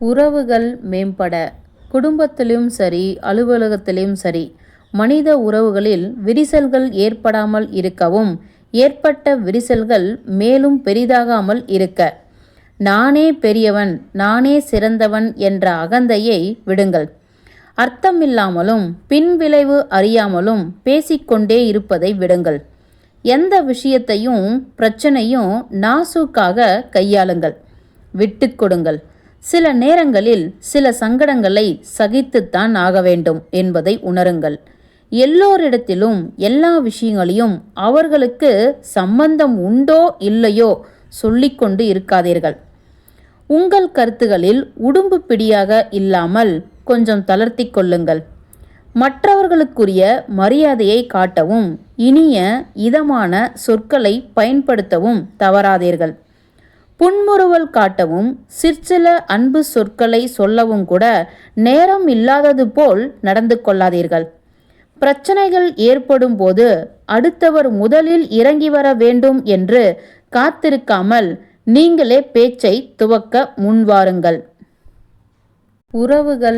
உறவுகள் மேம்பட குடும்பத்திலும் சரி, அலுவலகத்திலும் சரி, மனித உறவுகளில் விரிசல்கள் ஏற்படாமல் இருக்கவும், ஏற்பட்ட விரிசல்கள் மேலும் பெரிதாகாமல் இருக்க, நானே பெரியவன், நானே சிறந்தவன் என்ற அகந்தையை விடுங்கள். அர்த்தமில்லாமலும் பின்விளைவு அறியாமலும் பேசிக்கொண்டே இருப்பதை விடுங்கள். எந்த விஷயத்தையும் பிரச்சனையும் நாசூக்காக கையாளுங்கள். விட்டு கொடுங்கள். சில நேரங்களில் சில சங்கடங்களை சகித்துத்தான் ஆக வேண்டும் என்பதை உணருங்கள். எல்லோரிடத்திலும் எல்லா விஷயங்களையும் அவர்களுக்கு சம்பந்தம் உண்டோ இல்லையோ சொல்லிக்கொண்டு இருக்காதீர்கள். உங்கள் கருத்துகளில் உடும்பு பிடியாக இல்லாமல் கொஞ்சம் தளர்த்தி கொள்ளுங்கள். மற்றவர்களுக்குரிய மரியாதையை காட்டவும், இனிய இதமான சொற்களை பயன்படுத்தவும் தவறாதீர்கள். புன்முறுவல் காட்டவும், சிற்சில அன்பு சொற்களை சொல்லவும் கூட நேரம் இல்லாதது போல் நடந்து கொள்ளாதீர்கள். பிரச்சனைகள் ஏற்படும் போது அடுத்தவர் முதலில் இறங்கி வர வேண்டும் என்று காத்திருக்காமல் நீங்களே பேச்சை துவக்க முன்வாருங்கள். உறவுகள்